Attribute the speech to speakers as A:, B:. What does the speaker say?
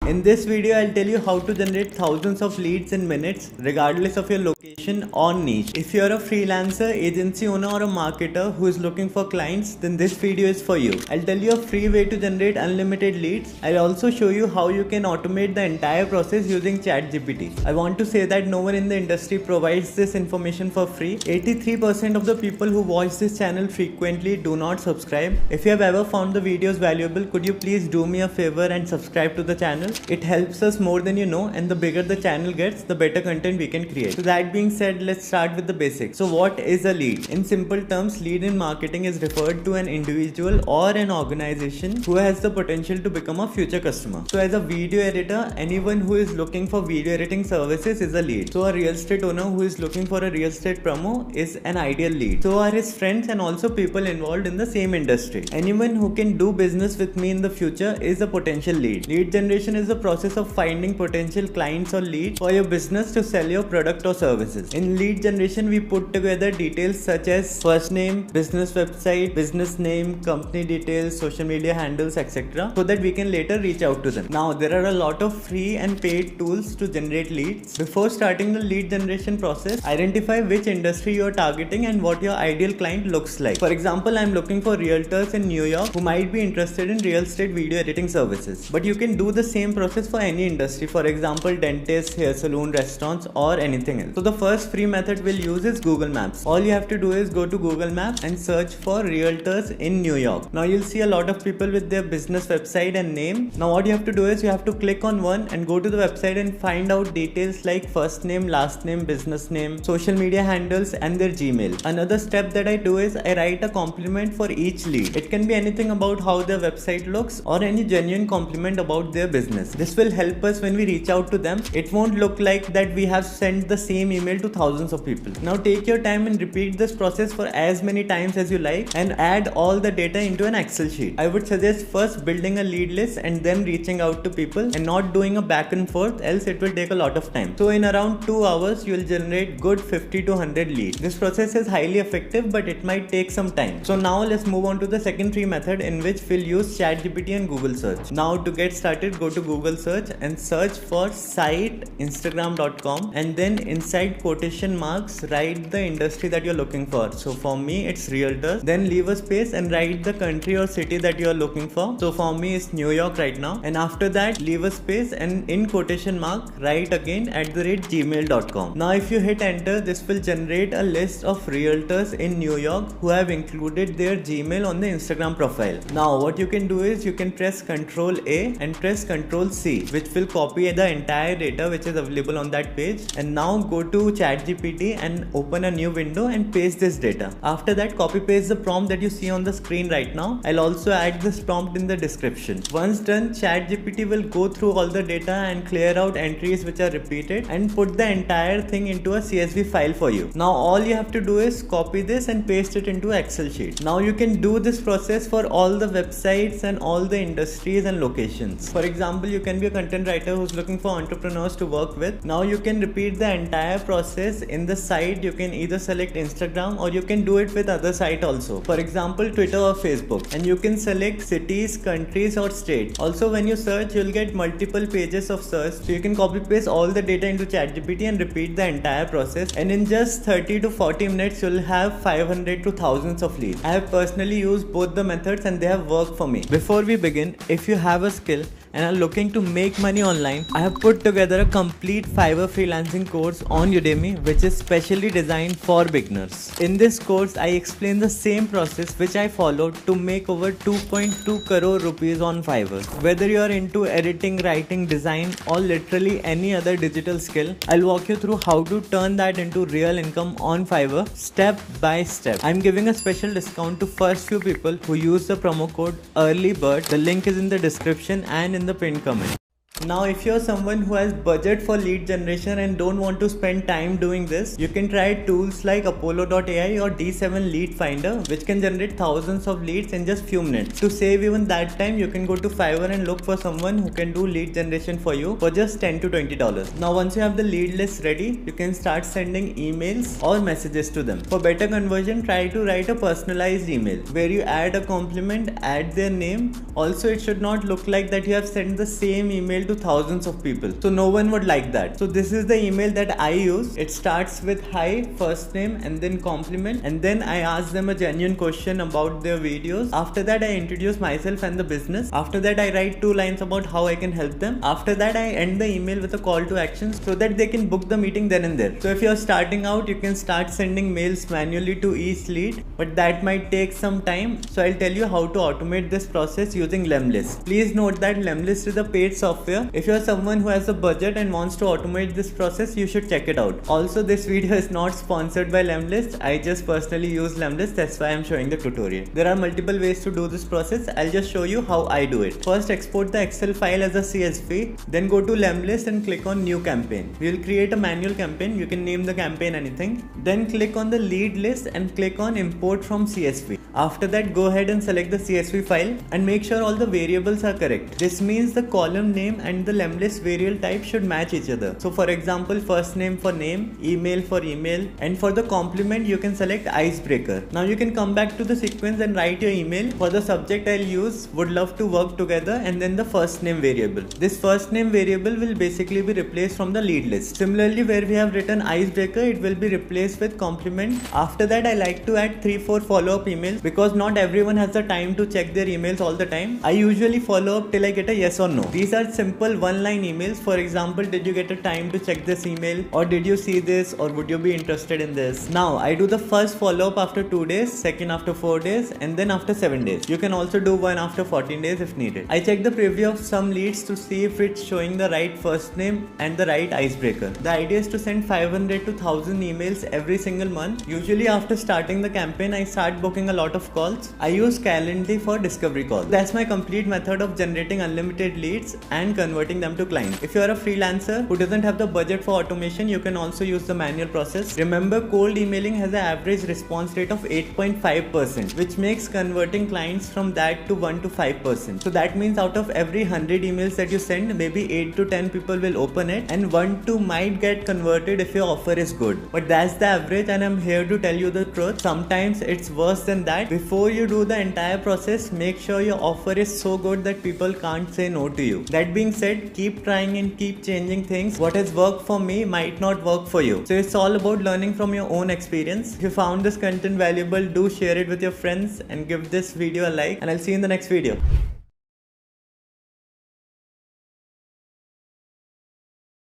A: In this video, I'll tell you how to generate thousands of leads in minutes regardless of your location or niche. If you're a freelancer, agency owner or a marketer who is looking for clients, then this video is for you. I'll tell you a free way to generate unlimited leads. I'll also show you how you can automate the entire process using ChatGPT. I want to say that no one in the industry provides this information for free. 83% of the people who watch this channel frequently do not subscribe. If you have ever found the videos valuable, could you please do me a favor and subscribe to the channel? It helps us more than you know, and the bigger the channel gets, the better content we can create. So that being said, let's start with the basics. So what is a lead? In simple terms, lead in marketing is referred to an individual or an organization who has the potential to become a future customer. So as a video editor, anyone who is looking for video editing services is a lead. So a real estate owner who is looking for a real estate promo is an ideal lead. So are his friends and also people involved in the same industry. Anyone who can do business with me in the future is a potential lead. Lead generation is the process of finding potential clients or leads for your business to sell your product or services. In lead generation, we put together details such as first name, business website, business name, company details, social media handles, etc. so that we can later reach out to them. Now, there are a lot of free and paid tools to generate leads. Before starting the lead generation process, identify which industry you are targeting and what your ideal client looks like. For example, I'm looking for realtors in New York who might be interested in real estate video editing services. But you can do the same process for any industry, for example dentists, hair salon, restaurants or anything else. So the first free method we'll use is Google Maps. All you have to do is go to Google Maps and search for realtors in New York. Now you'll see a lot of people with their business website and name. Now what you have to do is you have to click on one and go to the website and find out details like first name, last name, business name, social media handles and their Gmail. Another step that I do is I write a compliment for each lead. It can be anything about how their website looks or any genuine compliment about their business. This will help us when we reach out to them. It won't look like that we have sent the same email to thousands of people. Now take your time and repeat this process for as many times as you like and add all the data into an Excel sheet. I would suggest first building a lead list and then reaching out to people and not doing a back and forth, else it will take a lot of time. So in around 2 hours, you will generate good 50 to 100 leads. This process is highly effective, but it might take some time. So now let's move on to the second free method in which we'll use ChatGPT and Google search. Now to get started, go to Google search and search for site instagram.com and then inside quotation marks write the industry that you're looking for. So for me it's realtors. Then leave a space and write the country or city that you're looking for. So for me it's New York right now. And after that leave a space and in quotation mark write again @gmail.com. Now if you hit enter, this will generate a list of realtors in New York who have included their Gmail on the Instagram profile. Now what you can do is you can press Ctrl A and press Ctrl C, which will copy the entire data which is available on that page. And now go to ChatGPT and open a new window and paste this data. After that, copy paste the prompt that you see on the screen right now. I'll also add this prompt in the description. Once done, ChatGPT will go through all the data and clear out entries which are repeated and put the entire thing into a CSV file for you. Now all you have to do is copy this and paste it into Excel sheet. Now you can do this process for all the websites and all the industries and locations. For example, you can be a content writer who's looking for entrepreneurs to work with. Now you can repeat the entire process in the site. You can either select Instagram or you can do it with other site also. For example, Twitter or Facebook. And you can select cities, countries or state. Also when you search, you'll get multiple pages of search. So you can copy paste all the data into ChatGPT and repeat the entire process. And in just 30 to 40 minutes, you'll have 500 to thousands of leads. I have personally used both the methods and they have worked for me. Before we begin, if you have a skill and are looking to make money online, I have put together a complete Fiverr freelancing course on Udemy which is specially designed for beginners. In this course, I explain the same process which I followed to make over 2.2 crore rupees on Fiverr. Whether you are into editing, writing, design or literally any other digital skill, I'll walk you through how to turn that into real income on Fiverr step by step. I'm giving a special discount to first few people who use the promo code EARLYBIRD. The link is in the description and in the pinned comment. Now if you're someone who has budget for lead generation and don't want to spend time doing this, you can try tools like Apollo.ai or D7 Lead Finder, which can generate thousands of leads in just few minutes. To save even that time, you can go to Fiverr and look for someone who can do lead generation for you for just $10 to $20. Now once you have the lead list ready, you can start sending emails or messages to them. For better conversion, try to write a personalized email where you add a compliment, add their name. Also, it should not look like that you have sent the same email to thousands of people. So no one would like that. So this is the email that I use. It starts with hi, first name, and then compliment, and then I ask them a genuine question about their videos. After that, I introduce myself and the business. After that, I write 2 lines about how I can help them. After that, I end the email with a call to action so that they can book the meeting then and there. So if you're starting out, you can start sending mails manually to each lead, but that might take some time. So I'll tell you how to automate this process using Lemlist. Please note that Lemlist is a paid software. If you're someone who has a budget and wants to automate this process, you should check it out. Also, this video is not sponsored by Lemlist. I just personally use Lemlist. That's why I'm showing the tutorial. There are multiple ways to do this process. I'll just show you how I do it. First, export the Excel file as a CSV. Then go to Lemlist and click on new campaign. We'll create a manual campaign. You can name the campaign anything. Then click on the lead list and click on import from CSV. After that, go ahead and select the CSV file and make sure all the variables are correct. This means the column name and the Lemlist variable type should match each other. So for example, first name for name, email for email, and for the complement you can select icebreaker. Now you can come back to the sequence and write your email. For the subject, I'll use would love to work together and then the first name variable. This first name variable will basically be replaced from the lead list. Similarly, where we have written icebreaker, it will be replaced with compliment. After that, I like to add 3-4 follow-up emails because not everyone has the time to check their emails all the time. I usually follow up till I get a yes or no. These are simple 1-line emails. For example, did you get a time to check this email, or did you see this, or would you be interested in this? Now I do the first follow-up after 2 days, second after 4 days, and then after 7 days. You can also do one after 14 days if needed. I check the preview of some leads to see if it's showing the right first name and the right icebreaker. The idea is to send 500 to 1000 emails every single month. Usually after starting the campaign, I start booking a lot of calls. I use Calendly for discovery calls. That's my complete method of generating unlimited leads and converting them to clients. If you're a freelancer who doesn't have the budget for automation, you can also use the manual process. Remember, cold emailing has an average response rate of 8.5%, which makes converting clients from that to 1 to 5%. So that means out of every 100 emails that you send, maybe 8 to 10 people will open it and 1-2 might get converted if your offer is good. But that's the average, and I'm here to tell you the truth. Sometimes it's worse than that. Before you do the entire process, make sure your offer is so good that people can't say no to you. That being said, keep trying and keep changing things. What has worked for me might not work for you. So it's all about learning from your own experience. If you found this content valuable, do share it with your friends and give this video a like, and I'll see you in the next video.